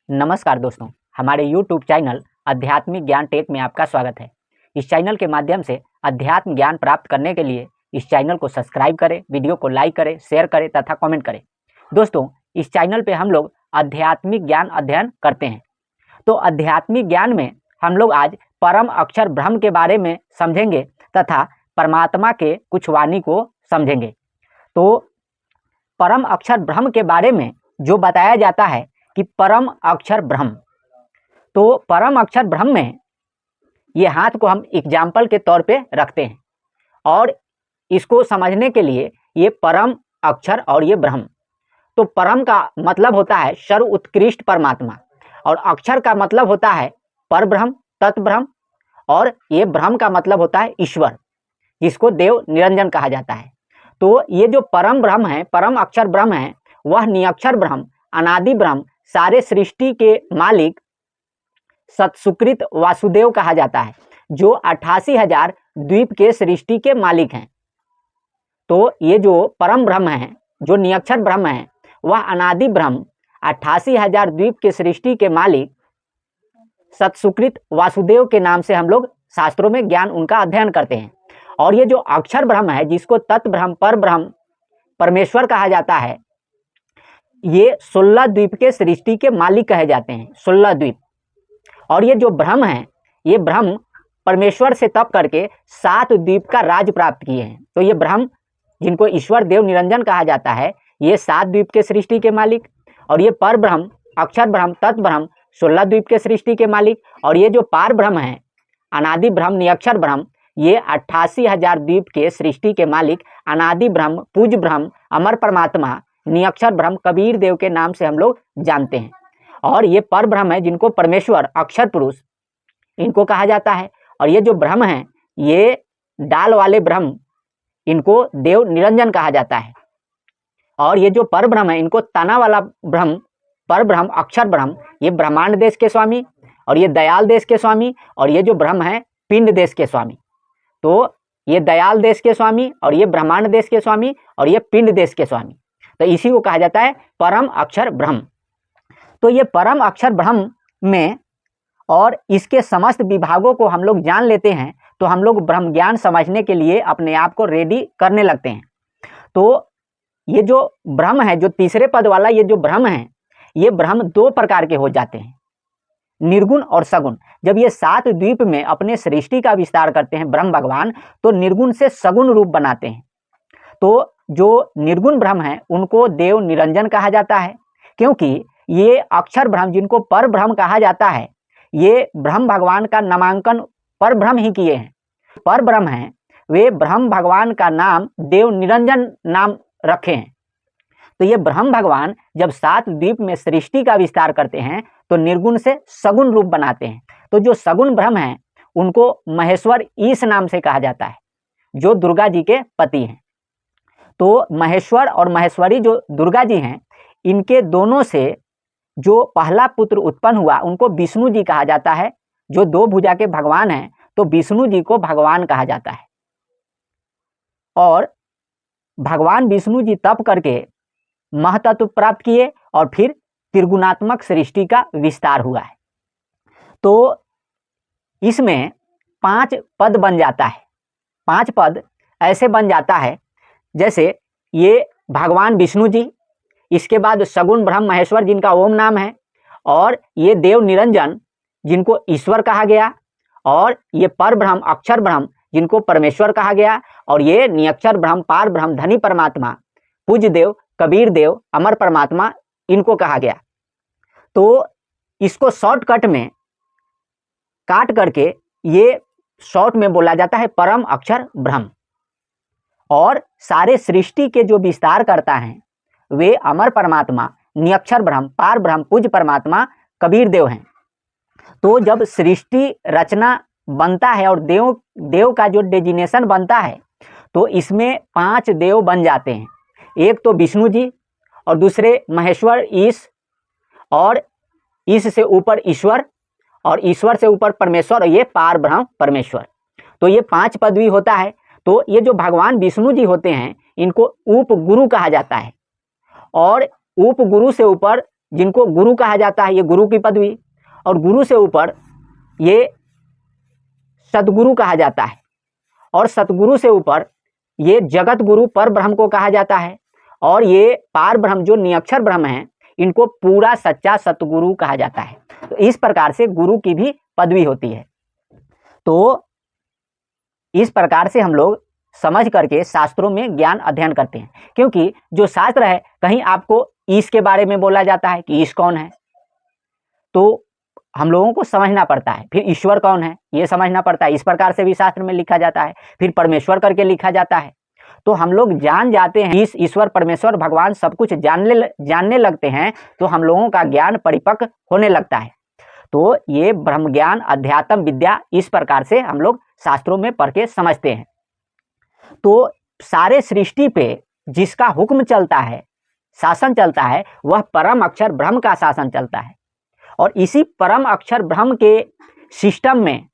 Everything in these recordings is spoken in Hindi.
नमस्कार दोस्तों, हमारे YouTube चैनल आध्यात्मिक ज्ञान टेक में आपका स्वागत है। इस चैनल के माध्यम से अध्यात्म ज्ञान प्राप्त करने के लिए इस चैनल को सब्सक्राइब करें, वीडियो को लाइक करें, शेयर करें तथा कमेंट करें। दोस्तों, इस चैनल पे हम लोग आध्यात्मिक ज्ञान अध्ययन करते हैं। तो आध्यात्मिक ज्ञान में हम लोग आज परम अक्षर ब्रह्म के बारे में समझेंगे तथा परमात्मा के कुछ वाणी को समझेंगे। तो परम अक्षर ब्रह्म के बारे में जो बताया जाता है कि परम अक्षर ब्रह्म, तो परम अक्षर ब्रह्म में ये हाथ को हम एग्जाम्पल के तौर पे रखते हैं और इसको समझने के लिए ये परम अक्षर और ये ब्रह्म, तो परम का मतलब होता है सर्व उत्कृष्ट परमात्मा और अक्षर का मतलब होता है पर ब्रह्म, तत्ब्रह्म, और ये ब्रह्म का मतलब होता है ईश्वर, जिसको देव निरंजन कहा जाता है। तो ये जो परम ब्रह्म है, परम अक्षर ब्रह्म है, वह निअक्षर ब्रह्म, अनादि ब्रह्म, सारे सृष्टि के मालिक सत्सुकृत वासुदेव कहा जाता है, जो 88,000 द्वीप के सृष्टि के मालिक हैं। तो ये जो परम ब्रह्म है, जो निअक्षर ब्रह्म है, वह अनादि ब्रह्म 88,000 द्वीप के सृष्टि के मालिक सत्सुकृत वासुदेव के नाम से हम लोग शास्त्रों में ज्ञान उनका अध्ययन करते हैं। और ये जो अक्षर ब्रह्म है, जिसको तत् ब्रह्म, पर ब्रह्म, परमेश्वर कहा जाता है, ये 16 द्वीप के सृष्टि के मालिक कहे जाते हैं, 16 द्वीप। और ये जो ब्रह्म है, ये ब्रह्म परमेश्वर से तप करके 7 द्वीप का राज प्राप्त किए हैं। तो ये ब्रह्म, जिनको ईश्वर देव निरंजन कहा जाता है, ये 7 द्वीप के सृष्टि के मालिक। और ये पर ब्रह्म, अक्षर ब्रह्म, तत् ब्रह्म 16 द्वीप के सृष्टि के मालिक। और ये जो पार ब्रह्म है, अनादि ब्रह्म, निअक्षर ब्रह्म, ये 88,000 द्वीप के सृष्टि के मालिक अनादि ब्रह्म, पूज ब्रह्म, अमर परमात्मा, निअक्षर ब्रह्म, कबीर देव के नाम से हम लोग जानते हैं। और ये पर ब्रह्म है, जिनको परमेश्वर, अक्षर पुरुष, इनको कहा जाता है। और ये जो ब्रह्म है, ये डाल वाले ब्रह्म, इनको देव निरंजन कहा जाता है। और ये जो पर ब्रह्म है, इनको तना वाला ब्रह्म, पर ब्रह्म, अक्षर ब्रह्म, ये ब्रह्मांड देश के स्वामी, और ये दयाल देश के स्वामी, और ये जो ब्रह्म है पिंड देश के स्वामी। तो ये दयाल देश के स्वामी, और ये ब्रह्मांड देश के स्वामी, और ये पिंड देश के स्वामी, तो इसी को कहा जाता है परम अक्षर ब्रह्म। तो ये परम अक्षर ब्रह्म में और इसके समस्त विभागों को हम लोग जान लेते हैं, तो हम लोग ब्रह्म ज्ञान समझने के लिए अपने आप को रेडी करने लगते हैं। तो ये जो ब्रह्म है, जो तीसरे पद वाला ये जो ब्रह्म है, ये ब्रह्म 2 प्रकार के हो जाते हैं, निर्गुण और सगुण। जब ये 7 द्वीप में अपने सृष्टि का विस्तार करते हैं ब्रह्म भगवान, तो निर्गुण से सगुण रूप बनाते हैं। तो जो निर्गुण ब्रह्म है, उनको देव निरंजन कहा जाता है, क्योंकि ये अक्षर ब्रह्म, जिनको पर ब्रह्म कहा जाता है, ये ब्रह्म भगवान का नामांकन पर ब्रह्म ही किए हैं। पर ब्रह्म हैं, वे ब्रह्म भगवान का नाम देव निरंजन नाम रखे हैं। तो ये ब्रह्म भगवान जब 7 द्वीप में सृष्टि का विस्तार करते हैं, तो निर्गुण से सगुण रूप बनाते हैं। तो जो सगुण ब्रह्म हैं, उनको महेश्वर ईश नाम से कहा जाता है, जो दुर्गा जी के पति हैं। तो महेश्वर और महेश्वरी जो दुर्गा जी हैं, इनके दोनों से जो पहला पुत्र उत्पन्न हुआ, उनको विष्णु जी कहा जाता है, जो 2 भुजा के भगवान हैं, तो विष्णु जी को भगवान कहा जाता है। और भगवान विष्णु जी तप करके महतत्व प्राप्त किए और फिर त्रिगुणात्मक सृष्टि का विस्तार हुआ है। तो इसमें 5 पद बन जाता है। 5 पद ऐसे बन जाता है, जैसे ये भगवान विष्णु जी, इसके बाद सगुण ब्रह्म महेश्वर, जिनका ओम नाम है, और ये देव निरंजन, जिनको ईश्वर कहा गया, और ये पर ब्रह्म, अक्षर ब्रह्म, जिनको परमेश्वर कहा गया, और ये निअक्षर ब्रह्म, पार ब्रह्म, धनी परमात्मा, पूज्य देव, कबीर देव, अमर परमात्मा, इनको कहा गया। तो इसको शॉर्टकट में काट करके ये शॉर्ट में बोला जाता है परम अक्षर ब्रह्म। और सारे सृष्टि के जो विस्तार करता है, वे अमर परमात्मा, निअक्षर ब्रह्म, पार ब्रह्म, पूज्य परमात्मा, कबीर देव हैं। तो जब सृष्टि रचना बनता है और देव का जो डेजिनेशन बनता है, तो इसमें 5 देव बन जाते हैं। एक तो विष्णु जी, और दूसरे महेश्वर ईश, और ईश से ऊपर ईश्वर, और ईश्वर से ऊपर परमेश्वर, और ये पार ब्रह्म परमेश्वर। तो ये 5 पदवी होता है। तो ये जो भगवान विष्णु जी होते हैं, इनको उप गुरु कहा जाता है, और उप गुरु से ऊपर जिनको गुरु कहा जाता है, ये गुरु की पदवी, और गुरु से ऊपर ये सतगुरु कहा जाता है, और सतगुरु से ऊपर ये जगत गुरु पर ब्रह्म को कहा जाता है, और ये पार ब्रह्म जो निरक्षर ब्रह्म है इनको पूरा सच्चा सतगुरु कहा जाता है। तो इस प्रकार से गुरु की भी पदवी होती है। तो इस प्रकार से हम लोग समझ करके शास्त्रों में ज्ञान अध्ययन करते हैं, क्योंकि जो शास्त्र है कहीं आपको ईश के बारे में बोला जाता है कि ईश कौन है, तो हम लोगों को समझना पड़ता है। फिर ईश्वर कौन है ये समझना पड़ता है, इस प्रकार से भी शास्त्र में लिखा जाता है। फिर परमेश्वर करके लिखा जाता है। तो हम लोग जान जाते हैं इस ईश्वर परमेश्वर भगवान सब कुछ जानने लगते हैं, तो हम लोगों का ज्ञान परिपक्व होने लगता है। तो ये ब्रह्म ज्ञान अध्यात्म विद्या इस प्रकार से हम लोग शास्त्रों में पढ़ के समझते हैं। तो सारे सृष्टि पे जिसका हुक्म चलता है, शासन चलता है, वह परम अक्षर ब्रह्म का शासन चलता है। और इसी परम अक्षर ब्रह्म के सिस्टम में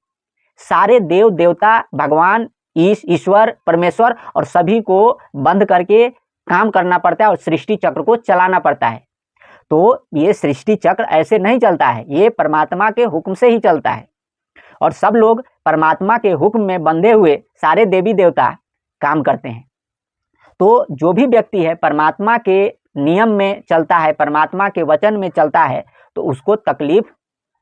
सारे देव देवता भगवान ईश्वर परमेश्वर और सभी को बंद करके काम करना पड़ता है और सृष्टि चक्र को चलाना पड़ता है। तो ये सृष्टि चक्र ऐसे नहीं चलता है, ये परमात्मा के हुक्म से ही चलता है। और सब लोग परमात्मा के हुक्म में बंधे हुए सारे देवी देवता काम करते हैं। तो जो भी व्यक्ति है परमात्मा के नियम में चलता है, परमात्मा के वचन में चलता है, तो उसको तकलीफ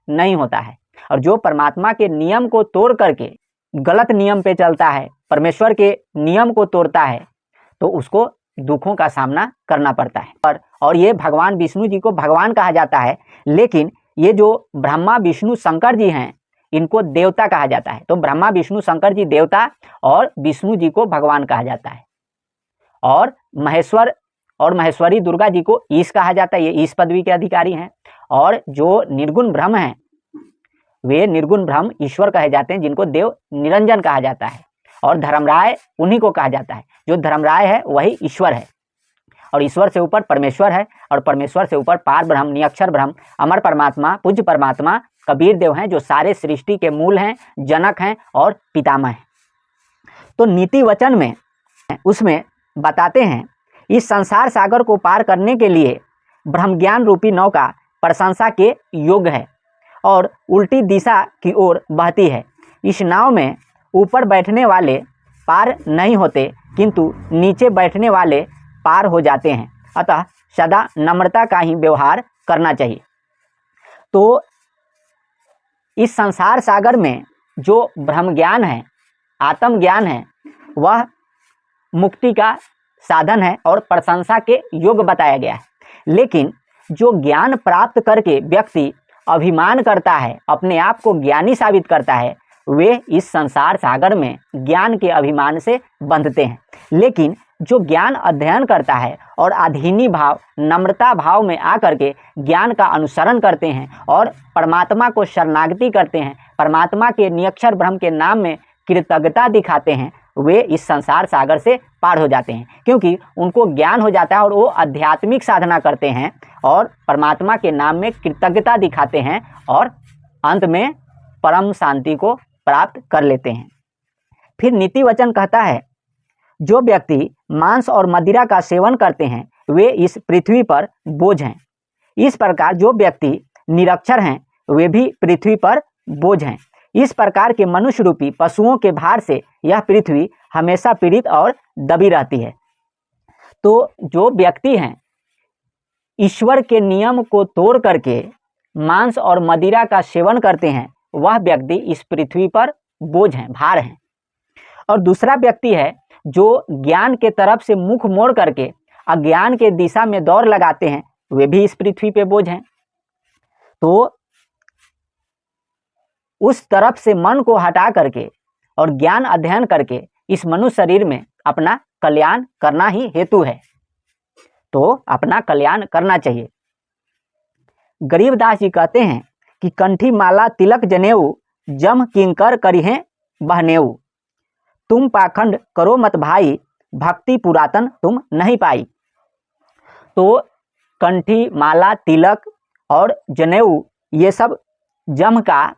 नहीं होता है। और जो परमात्मा के नियम को तोड़ करके गलत नियम पे चलता है, परमेश्वर के नियम को तोड़ता है, तो उसको दुखों का सामना करना पड़ता है। और ये भगवान विष्णु जी को भगवान कहा जाता है, लेकिन ये जो ब्रह्मा विष्णु शंकर जी हैं इनको देवता कहा जाता है। तो ब्रह्मा विष्णु शंकर जी देवता और विष्णु जी को भगवान कहा जाता है। और महेश्वर और महेश्वरी दुर्गा जी को ईश कहा जाता है, ये ईश पदवी के अधिकारी हैं। और जो निर्गुण ब्रह्म हैं वे निर्गुण ब्रह्म ईश्वर कहे जाते हैं, जिनको देव निरंजन कहा जाता है। और धर्मराय उन्हीं को कहा जाता है, जो धर्मराय है वही ईश्वर है। और ईश्वर से ऊपर परमेश्वर है, और परमेश्वर से ऊपर पार ब्रह्म निरक्षर ब्रह्म अमर परमात्मा पूज्य परमात्मा कबीर देव हैं, जो सारे सृष्टि के मूल हैं, जनक हैं और पितामह हैं। तो नीति वचन में उसमें बताते हैं इस संसार सागर को पार करने के लिए ब्रह्म ज्ञान रूपी नौका प्रशंसा के योग्य है और उल्टी दिशा की ओर बहती है। इस नाव में ऊपर बैठने वाले पार नहीं होते, किंतु नीचे बैठने वाले पार हो जाते हैं। अतः सदा नम्रता का ही व्यवहार करना चाहिए। तो इस संसार सागर में जो ब्रह्म ज्ञान है, आत्म ज्ञान है, वह मुक्ति का साधन है और प्रशंसा के योग्य बताया गया है। लेकिन जो ज्ञान प्राप्त करके व्यक्ति अभिमान करता है, अपने आप को ज्ञानी साबित करता है, वे इस संसार सागर में ज्ञान के अभिमान से बंधते हैं। लेकिन जो ज्ञान अध्ययन करता है और अधीनी भाव नम्रता भाव में आकर के ज्ञान का अनुसरण करते हैं और परमात्मा को शरणागति करते हैं, परमात्मा के निरक्षर ब्रह्म के नाम में कृतज्ञता दिखाते हैं, वे इस संसार सागर से पार हो जाते हैं। क्योंकि उनको ज्ञान हो जाता है और वो आध्यात्मिक साधना करते हैं और परमात्मा के नाम में कृतज्ञता दिखाते हैं और अंत में परम शांति को प्राप्त कर लेते हैं। फिर नीति वचन कहता है, जो व्यक्ति मांस और मदिरा का सेवन करते हैं वे इस पृथ्वी पर बोझ हैं। इस प्रकार जो व्यक्ति निरक्षर हैं वे भी पृथ्वी पर बोझ हैं। इस प्रकार के मनुष्य रूपी पशुओं के भार से यह पृथ्वी हमेशा पीड़ित और दबी रहती है। तो जो व्यक्ति हैं ईश्वर के नियम को तोड़ करके मांस और मदिरा का सेवन करते हैं, वह व्यक्ति इस पृथ्वी पर बोझ हैं, भार हैं। और दूसरा व्यक्ति है जो ज्ञान के तरफ से मुख मोड़ करके अज्ञान के दिशा में दौड़ लगाते हैं, वे भी इस पृथ्वी पे बोझ हैं। तो उस तरफ से मन को हटा करके और ज्ञान अध्ययन करके इस मनुष्य शरीर में अपना कल्याण करना ही हेतु है। तो अपना कल्याण करना चाहिए। गरीबदास जी कहते हैं कि कंठी माला तिलक जनेऊ जम किंकर करिहें बहनेऊ, तुम पाखंड करो मत भाई भक्ति पुरातन तुम नहीं पाई। तो कंठी माला तिलक और जनेऊ ये सब जम का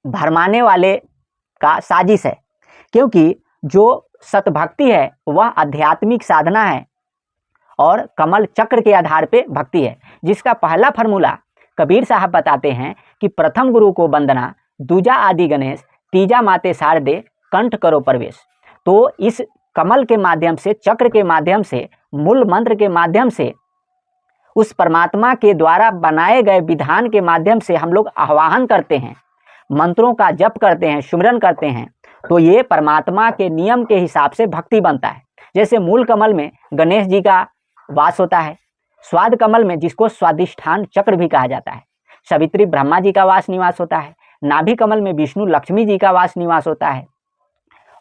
भरमाने वाले का साजिश है, क्योंकि जो सतभक्ति है वह आध्यात्मिक साधना है और कमल चक्र के आधार पे भक्ति है, जिसका पहला फार्मूला कबीर साहब बताते हैं कि प्रथम गुरु को वंदना, दूजा आदि गणेश, तीजा माते शारदे, कंठ करो प्रवेश। तो इस कमल के माध्यम से, चक्र के माध्यम से, मूल मंत्र के माध्यम से, उस परमात्मा के द्वारा बनाए गए विधान के माध्यम से हम लोग आह्वान करते हैं, मंत्रों का जप करते हैं, सुमिरन करते हैं, तो ये परमात्मा के नियम के हिसाब से भक्ति बनता है। जैसे मूल कमल में गणेश जी का वास होता है, स्वाद कमल में, जिसको स्वादिष्ठान चक्र भी कहा जाता है, सवित्री ब्रह्मा जी का वास निवास होता है, नाभि कमल में विष्णु लक्ष्मी जी का वास निवास होता है,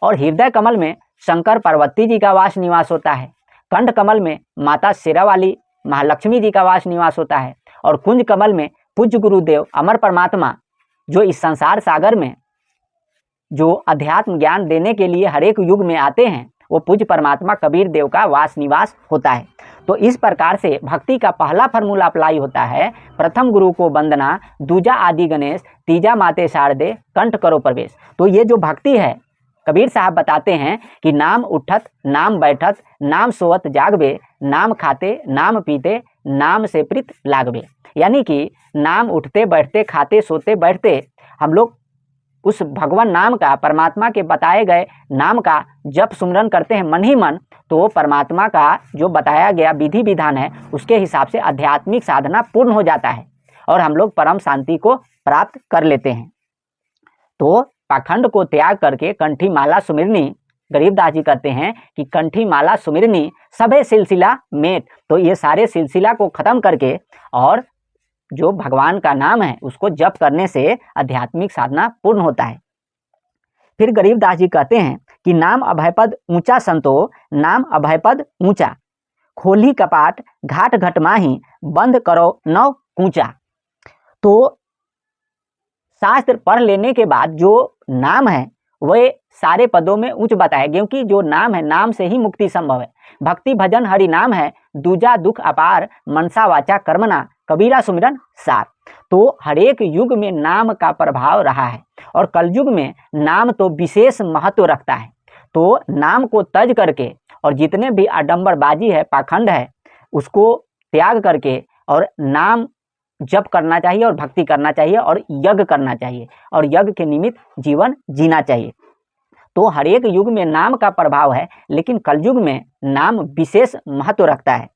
और हृदय कमल में शंकर पार्वती जी का वास निवास होता है, कंठ कमल में माता शेरावाली महालक्ष्मी जी का वास निवास होता है, और कुंज कमल में पूज्य गुरुदेव अमर परमात्मा, जो इस संसार सागर में जो अध्यात्म ज्ञान देने के लिए हर एक युग में आते हैं, वो पूज्य परमात्मा कबीर देव का वास निवास होता है। तो इस प्रकार से भक्ति का पहला फार्मूला अप्लाई होता है, प्रथम गुरु को वंदना, दूजा आदि गणेश, तीजा माते शारदे, कंठ करो प्रवेश। तो ये जो भक्ति है, कबीर साहब बताते हैं कि नाम उठत, नाम बैठत, नाम सोवत जागबे, नाम खाते, नाम पीते, नाम से प्रीत लागबे। यानी कि नाम उठते बैठते, खाते सोते बैठते हम लोग उस भगवान नाम का, परमात्मा के बताए गए नाम का जप सुमरन करते हैं मन ही मन, तो परमात्मा का जो बताया गया विधि विधान है उसके हिसाब से आध्यात्मिक साधना पूर्ण हो जाता है और हम लोग परम शांति को प्राप्त कर लेते हैं। तो पाखंड को त्याग करके कंठी माला सुमिरनी, गरीबदास जी कहते हैं कि कंठी माला सुमिरनी सबे सिलसिला मेट। तो ये सारे सिलसिला को खत्म करके और जो भगवान का नाम है उसको जप करने से आध्यात्मिक साधना पूर्ण होता है। फिर गरीबदास जी कहते हैं कि नाम अभयपद ऊंचा संतो, नाम अभयपद ऊंचा, खोली कपाट घाट घट माही, बंद करो नौ कूचा। तो शास्त्र पढ़ लेने के बाद जो नाम है वह सारे पदों में उच्च बताए, क्योंकि जो नाम है, नाम से ही मुक्ति संभव है। भक्ति भजन हरि नाम है, दूजा दुख अपार, मनसा वाचा कर्मना, कबीरा सुमिरन सार। तो हरेक युग में नाम का प्रभाव रहा है और कलयुग में नाम तो विशेष महत्व रखता है। तो नाम को तज करके और जितने भी आडंबरबाजी है, पाखंड है, उसको त्याग करके और नाम जप करना चाहिए और भक्ति करना चाहिए और यज्ञ करना चाहिए और यज्ञ के निमित्त जीवन जीना चाहिए। तो हर एक युग में नाम का प्रभाव है, लेकिन कलयुग में नाम विशेष महत्व रखता है,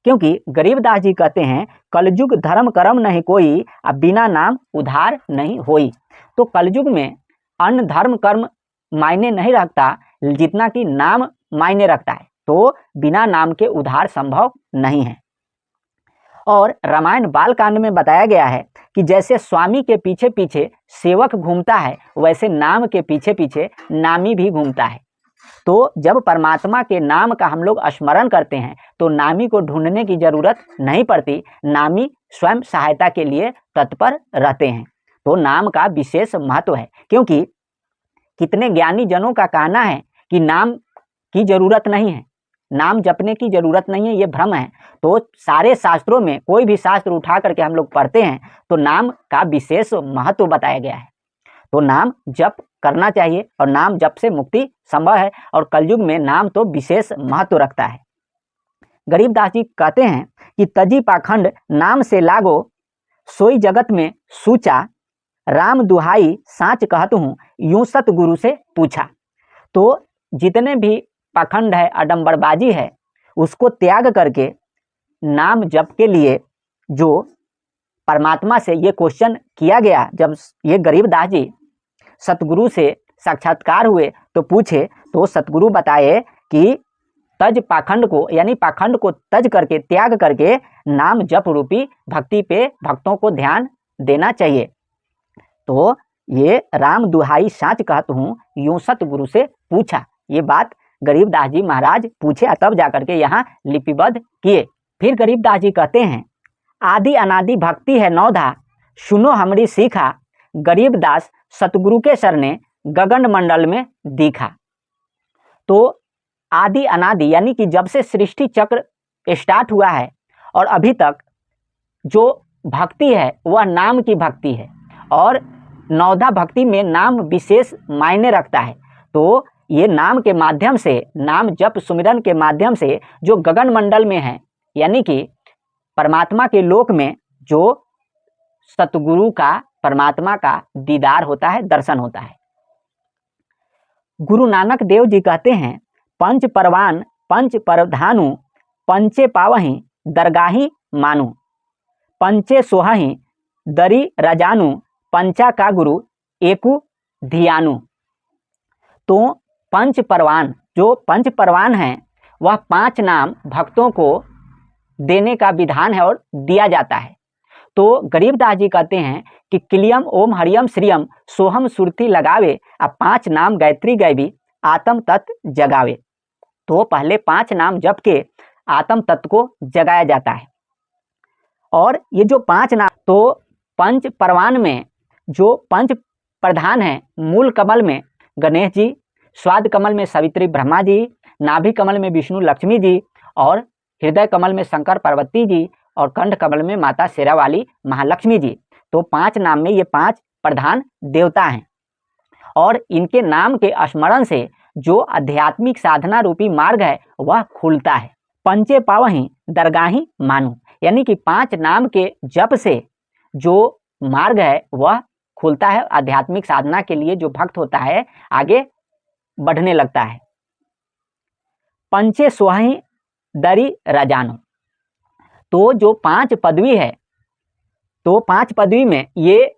क्योंकि गरीबदास जी कहते हैं कलयुग धर्म कर्म नहीं कोई, अब बिना नाम उधार नहीं होई। तो कलयुग में अन्न धर्म कर्म मायने नहीं रखता जितना कि नाम मायने रखता है। तो बिना नाम के उधार संभव नहीं है। और रामायण बालकांड में बताया गया है कि जैसे स्वामी के पीछे पीछे सेवक घूमता है, वैसे नाम के पीछे पीछे नामी भी घूमता है। तो जब परमात्मा के नाम का हम लोग स्मरण करते हैं तो नामी को ढूंढने की जरूरत नहीं पड़ती, नामी स्वयं सहायता के लिए तत्पर रहते हैं। तो नाम का विशेष महत्व है, क्योंकि कितने ज्ञानी जनों का कहना है कि नाम की जरूरत नहीं है, नाम जपने की जरूरत नहीं है, ये भ्रम है। तो सारे शास्त्रों में कोई भी शास्त्र उठा करके हम लोग पढ़ते हैं तो नाम का विशेष महत्व बताया गया है। तो नाम जप करना चाहिए और नाम जप से मुक्ति संभव है और कलयुग में नाम तो विशेष महत्व रखता है। गरीबदास जी कहते हैं कि तजी पाखंड नाम से लागो, सोई जगत में सूचा, राम दुहाई साच कहत हूँ, यूं सतगुरु से पूछा। तो जितने भी पाखंड है, आडंबरबाजी है, उसको त्याग करके नाम जप के लिए जो परमात्मा से ये क्वेश्चन किया गया, जब ये गरीबदास जी सतगुरु से साक्षात्कार हुए तो पूछे, तो सतगुरु बताए कि तज पाखंड को, यानी पाखंड को तज करके त्याग करके नाम जप रूपी भक्ति पे भक्तों को ध्यान देना चाहिए। तो ये राम दुहाई साच कहत हूँ, यूं सतगुरु से पूछा, ये बात गरीबदास जी महाराज पूछे तब जाकर के यहाँ लिपिबद्ध किए। फिर गरीबदास जी कहते हैं आदि अनादि भक्ति है नौधा, सुनो हमरी सीखा, गरीबदास सतगुरु के शरणे गगन मंडल में दिखा। तो आदि अनादि यानी कि जब से सृष्टि चक्र स्टार्ट हुआ है और अभी तक जो भक्ति है वह नाम की भक्ति है और नौधा भक्ति में नाम विशेष मायने रखता है। तो ये नाम के माध्यम से, नाम जप सुमिरन के माध्यम से जो गगन मंडल में है, यानी कि परमात्मा के लोक में जो सतगुरु का, परमात्मा का दीदार होता है, दर्शन होता है। गुरु नानक देव जी कहते हैं, पंच परवान पंच परधानु पंचे पावहीं दरगाही मानु, पंचे सोहहीं दरी रजानु पंचा का गुरु एकु धियानु। तो पंच परवान, जो पंच परवान हैं वह 5 नाम भक्तों को देने का विधान है और दिया जाता है। तो गरीबदास जी कहते हैं कि किलियम ओम हरियम श्रियम सोहम सुरती लगावे, अब 5 नाम गायत्री गैवी आत्म तत्व जगावे। तो पहले 5 नाम जप के आत्म तत्व को जगाया जाता है। और ये जो 5 नाम, तो पंच परवान में जो पंच प्रधान हैं, मूल कमल में गणेश जी, स्वाद कमल में सवित्री ब्रह्मा जी, नाभि कमल में विष्णु लक्ष्मी जी, और हृदय कमल में शंकर पार्वती जी, और कंठ कमल में माता शेरावाली महालक्ष्मी जी। तो 5 नाम में ये 5 प्रधान देवता हैं, और इनके नाम के स्मरण से जो आध्यात्मिक साधना रूपी मार्ग है वह खुलता है। पंचे पावहीं दरगाही मानू, यानी कि 5 नाम के जप से जो मार्ग है वह खुलता है, आध्यात्मिक साधना के लिए जो भक्त होता है आगे बढ़ने लगता है। पंचे सोहहीं दरी रजानु, तो जो 5 पदवी है, तो 5 पदवी में ये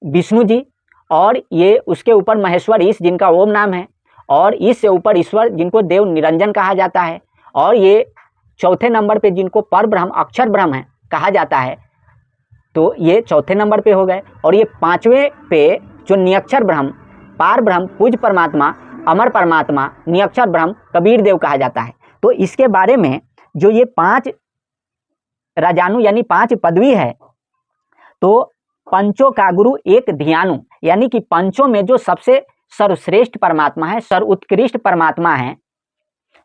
विष्णु जी, और ये उसके ऊपर महेश्वर ईश जिनका ओम नाम है, और ईश से ऊपर ईश्वर जिनको देव निरंजन कहा जाता है, और ये चौथे नंबर पे जिनको पर ब्रह्म अक्षर ब्रह्म है कहा जाता है, तो ये चौथे नंबर पे हो गए। और ये 5वें पे जो नियक्षर ब्रह्म, पार ब्रह्म, पूज परमात्मा, अमर परमात्मा, नियक्षर ब्रह्म कबीर देव कहा जाता है। तो इसके बारे में जो ये 5 राजानु यानी 5 पदवी है, तो पंचों का गुरु एक ध्यानु, यानी कि पंचों में जो सबसे सर्वश्रेष्ठ परमात्मा है, सर्वोत्कृष्ट परमात्मा है,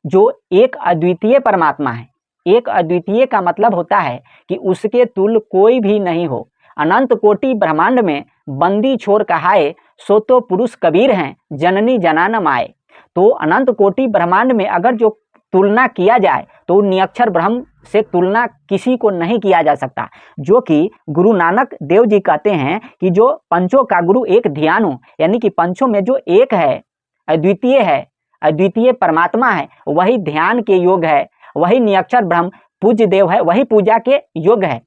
जो एक अद्वितीय परमात्मा है। एक अद्वितीय का मतलब होता है कि उसके तुल्य कोई भी नहीं हो। अनंत कोटि ब्रह्मांड में बंदी छोर कहाए, सो तो पुरुष कबीर हैं जननी जनानम आए। तो अनंत कोटि ब्रह्मांड में अगर जो तुलना किया जाए तो नियक्षर ब्रह्म से तुलना किसी को नहीं किया जा सकता। जो कि गुरु नानक देव जी कहते हैं कि जो पंचों का गुरु एक ध्यानु, यानी कि पंचों में जो एक है, अद्वितीय है, अद्वितीय परमात्मा है, वही ध्यान के योग है, वही नियक्षर ब्रह्म पूज्य देव है, वही पूजा के योग है।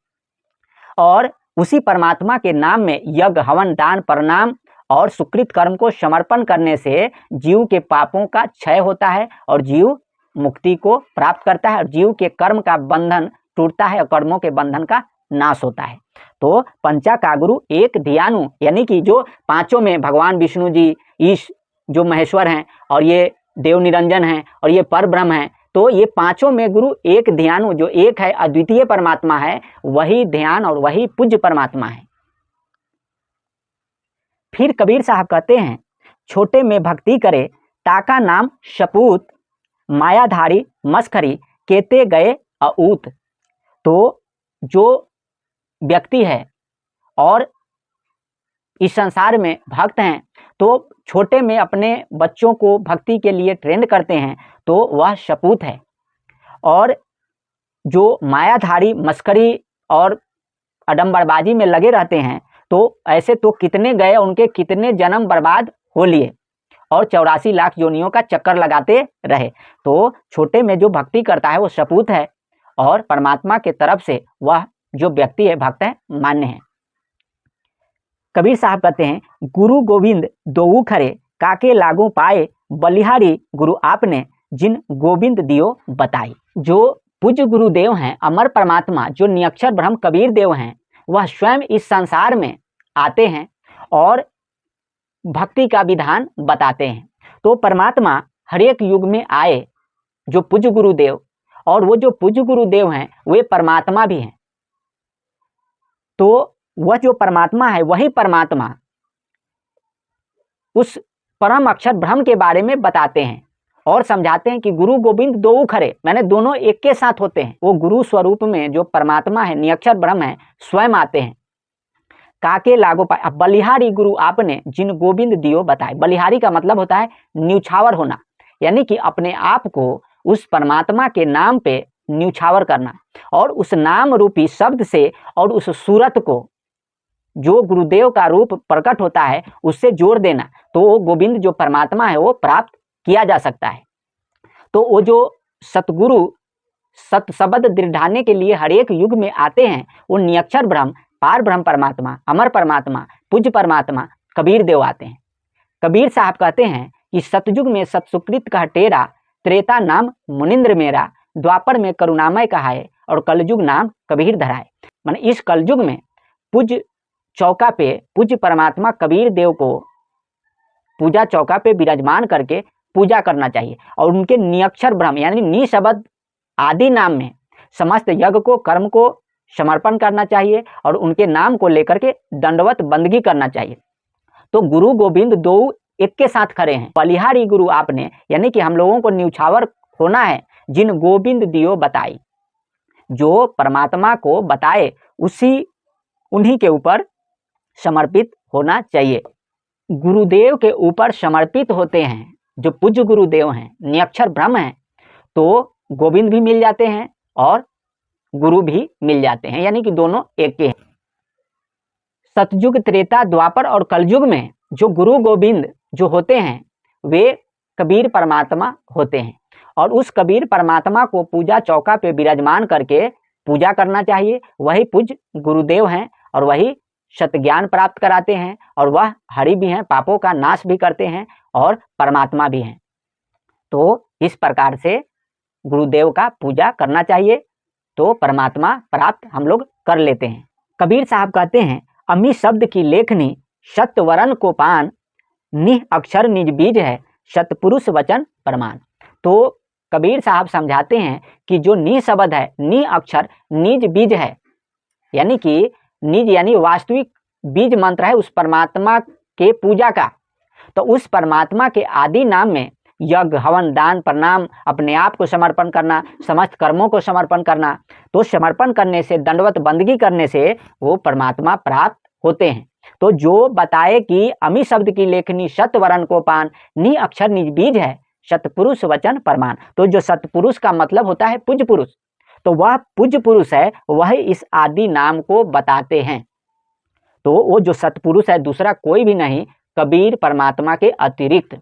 और उसी परमात्मा के नाम में यज्ञ, हवन, दान, प्रणाम और सुकृत कर्म को समर्पण करने से जीव के पापों का क्षय होता है और जीव मुक्ति को प्राप्त करता है, और जीव के कर्म का बंधन टूटता है और कर्मों के बंधन का नाश होता है। तो पंचा का गुरु एक ध्यानु, यानी कि जो 5 में भगवान विष्णु जी, ईश जो महेश्वर हैं, और ये देव निरंजन हैं, और ये पर ब्रह्म हैं, तो ये 5 में गुरु एक ध्यानु, जो एक है, अद्वितीय परमात्मा है, वही ध्यान और वही पूज्य परमात्मा है। फिर कबीर साहब कहते हैं, छोटे में भक्ति करे ताका नाम शपूत, मायाधारी मस्खरी केते गए अऊत। तो जो व्यक्ति है और इस संसार में भक्त हैं, तो छोटे में अपने बच्चों को भक्ति के लिए ट्रेंड करते हैं, तो वह शपूत है। और जो मायाधारी मस्करी और अडंबरबाजी में लगे रहते हैं, तो ऐसे तो कितने गए, उनके कितने जन्म बर्बाद हो लिए और 84 लाख योनियों का चक्कर लगाते रहे। तो छोटे में जो भक्ति करता है वो शपूत है, और परमात्मा के तरफ से वह जो व्यक्ति है भक्त है, मान्य है। कबीर साहब कहते हैं, गुरु गोविंद दोऊ खरे काके लागू पाए, बलिहारी गुरु आपने जिन गोविंद दियो बताई। जो पूज्य गुरुदेव हैं, अमर परमात्मा, जो नियक्षर ब्रह्म कबीर देव हैं, वह स्वयं इस संसार में आते हैं और भक्ति का विधान बताते हैं। तो परमात्मा हर एक युग में आए, जो पूज्य गुरुदेव, और वो जो पूज्य गुरुदेव हैं वे परमात्मा भी हैं। तो वह जो परमात्मा है वही परमात्मा उस परम अक्षर ब्रह्म के बारे में बताते हैं और समझाते हैं कि गुरु गोविंद दोऊ खरे, मैंने दोनों एक के साथ होते हैं। वो गुरु स्वरूप में जो परमात्मा है, नियक्षर ब्रह्म है, स्वयं आते हैं। काके लागो पाए। अब बलिहारी गुरु आपने जिन गोविंद दियो बताए। बलिहारी का मतलब होता है न्यूछावर होना, यानी कि अपने आप को उस परमात्मा के नाम पे न्यूछावर करना और उस नाम रूपी शब्द से और उस सूरत को जो गुरुदेव का रूप प्रकट होता है उससे जोड़ देना, तो वो गोविंद जो परमात्मा है वो प्राप्त किया जा सकता है। तो वो जो सतगुरु सत शब्द दृढ़ाने के लिए हर एक युग में आते हैं, वो नियक्षर ब्रह्म, पार ब्रह्म परमात्मा, अमर परमात्मा, पूज्य परमात्मा कबीर देव आते हैं। कबीर साहब कहते हैं कि सतयुग में सतसुकृत कह टेरा, त्रेता नाम मुनिंद्र मेरा, द्वापर में करुणामय कहाए और कलयुग नाम कबीर धराए। माने इस कलयुग में पूज्य चौका पे पूज्य परमात्मा कबीर देव को पूजा चौका पे विराजमान करके पूजा करना चाहिए और उनके नियक्षर ब्रह्म यानी नि शब्द आदि नाम में समस्त यज्ञ को कर्म को समर्पण करना चाहिए और उनके नाम को लेकर के दंडवत बंदगी करना चाहिए। तो गुरु गोविंद दो एक के साथ खड़े हैं। बलिहारी गुरु आपने, यानी कि हम लोगों को न्यूछावर होना है जिन गोविंद दियो बताई, जो परमात्मा को बताए उन्हीं के ऊपर समर्पित होना चाहिए। गुरुदेव के ऊपर समर्पित होते हैं जो पूज्य गुरुदेव हैं, नियक्षर ब्रह्म हैं, तो गोविंद भी मिल जाते हैं और गुरु भी मिल जाते हैं, यानी कि दोनों एक के हैं। सतयुग त्रेता द्वापर और कलयुग में जो गुरु गोविंद जो होते हैं वे कबीर परमात्मा होते हैं और उस कबीर परमात्मा को पूजा चौका पे विराजमान करके पूजा करना चाहिए। वही पूज्य गुरुदेव हैं और वही सत्य ज्ञान प्राप्त कराते हैं और वह हरि भी हैं, पापों का नाश भी करते हैं और परमात्मा भी हैं। तो इस प्रकार से गुरुदेव का पूजा करना चाहिए तो परमात्मा प्राप्त हम लोग कर लेते हैं। कबीर साहब कहते हैं अमी शब्द की लेखनी सत्यवरण को पान, निह अक्षर निज बीज है सतपुरुष वचन प्रमाण। तो कबीर साहब समझाते हैं कि जो नि शब्द है, नि अक्षर निज बीज है, यानी कि निज यानी वास्तविक बीज मंत्र है उस परमात्मा के पूजा का। तो उस परमात्मा के आदि नाम में यज्ञ हवन दान प्रणाम अपने आप को समर्पण करना, समस्त कर्मों को समर्पण करना, तो समर्पण करने से दंडवत बंदगी करने से वो परमात्मा प्राप्त होते हैं। तो जो बताए कि अमी शब्द की लेखनी सत्यवरण को पान, नि अक्षर निज बीज है सतपुरुष वचन प्रमाण। तो जो सतपुरुष का मतलब होता है पूज्य पुरुष, तो वह पूज्य पुरुष है, वह इस आदि नाम को बताते हैं। तो वो जो सतपुरुष है दूसरा कोई भी नहीं कबीर परमात्मा के अतिरिक्त।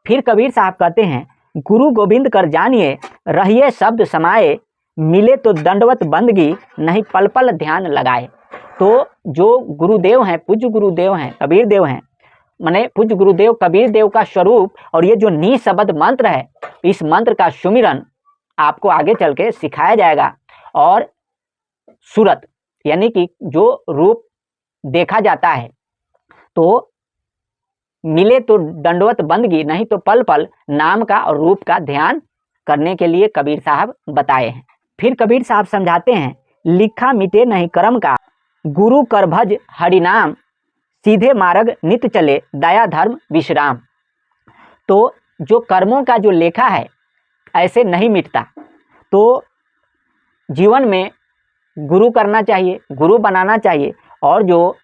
फिर कबीर साहब कहते हैं गुरु गोविंद कर जानिए रहिए शब्द समाये, मिले तो दंडवत बंदगी नहीं पल पल ध्यान लगाए। तो जो गुरुदेव हैं, पूज्य गुरुदेव हैं, कबीर देव हैं, माने पूज्य गुरुदेव कबीर देव का स्वरूप और ये जो नि शब्द मंत्र है, इस मंत्र का सुमिरन आपको आगे चल के सिखाया जाएगा। और सूरत यानी कि जो रूप देखा जाता है, तो मिले तो दंडवत बंदगी नहीं तो पल पल नाम का और रूप का ध्यान करने के लिए कबीर साहब बताए हैं। फिर कबीर साहब समझाते हैं लिखा मिटे नहीं कर्म का, गुरु कर भज हरिनाम, सीधे मार्ग नित चले दया धर्म विश्राम। तो जो कर्मों का जो लेखा है ऐसे नहीं मिटता, तो जीवन में गुरु करना चाहिए, गुरु बनाना चाहिए और जो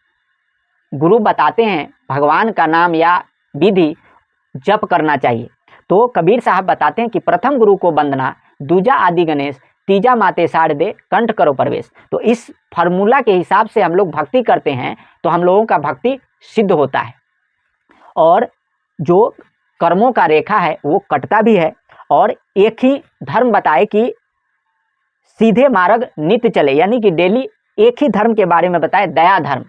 गुरु बताते हैं भगवान का नाम या विधि जप करना चाहिए। तो कबीर साहब बताते हैं कि प्रथम गुरु को वंदना, दूजा आदि गणेश, तीजा माते साड़ दे कंठ करो प्रवेश। तो इस फार्मूला के हिसाब से हम लोग भक्ति करते हैं तो हम लोगों का भक्ति सिद्ध होता है और जो कर्मों का रेखा है वो कटता भी है। और एक ही धर्म बताए कि सीधे मार्ग नित्य चले, यानी कि डेली एक ही धर्म के बारे में बताए, दया धर्म।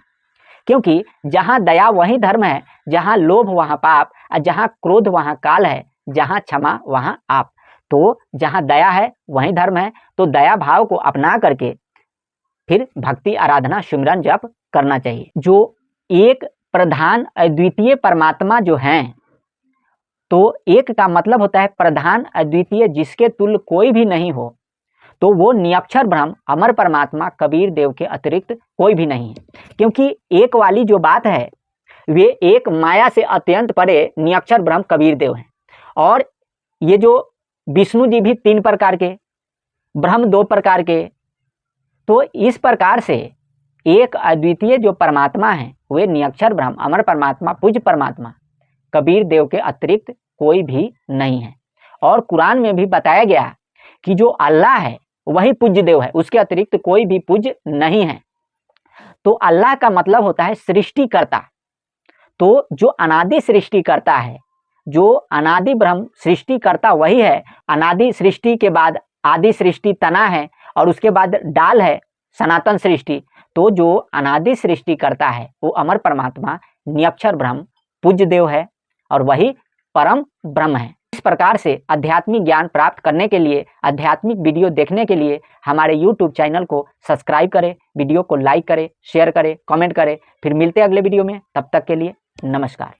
क्योंकि जहाँ दया वहीं धर्म है, जहाँ लोभ वहाँ पाप, और जहाँ क्रोध वहाँ काल है, जहाँ क्षमा वहाँ आप। तो जहाँ दया है वहीं धर्म है। तो दया भाव को अपना करके फिर भक्ति आराधना सिमरन जप करना चाहिए। जो एक प्रधान अद्वितीय परमात्मा जो हैं, तो एक का मतलब होता है प्रधान अद्वितीय, जिसके तुल्य कोई भी नहीं हो, तो वो नियक्षर ब्रह्म अमर परमात्मा कबीर देव के अतिरिक्त कोई भी नहीं है। क्योंकि एक वाली जो बात है वे एक माया से अत्यंत परे नियक्षर ब्रह्म कबीर देव हैं। और ये जो विष्णु जी भी 3 प्रकार के, ब्रह्म 2 प्रकार के, तो इस प्रकार से एक अद्वितीय जो परमात्मा है वे निरक्षर ब्रह्म, अमर परमात्मा, पूज्य परमात्मा कबीर देव के अतिरिक्त कोई भी नहीं है। और कुरान में भी बताया गया है कि जो अल्लाह है वही पूज्य देव है, उसके अतिरिक्त कोई भी पूज्य नहीं है। तो अल्लाह का मतलब होता है सृष्टिकर्ता। तो जो अनादि सृष्टिकर्ता है, जो अनादि ब्रह्म सृष्टिकर्ता वही है। अनादि सृष्टि के बाद आदि सृष्टि तना है और उसके बाद डाल है सनातन सृष्टि। तो जो अनादि सृष्टिकर्ता है वो अमर परमात्मा निरक्षर ब्रह्म पूज्य देव है और वही परम ब्रह्म है। इस प्रकार से आध्यात्मिक ज्ञान प्राप्त करने के लिए, आध्यात्मिक वीडियो देखने के लिए हमारे YouTube चैनल को सब्सक्राइब करें, वीडियो को लाइक करें, शेयर करें, कमेंट करें। फिर मिलते हैं अगले वीडियो में, तब तक के लिए नमस्कार।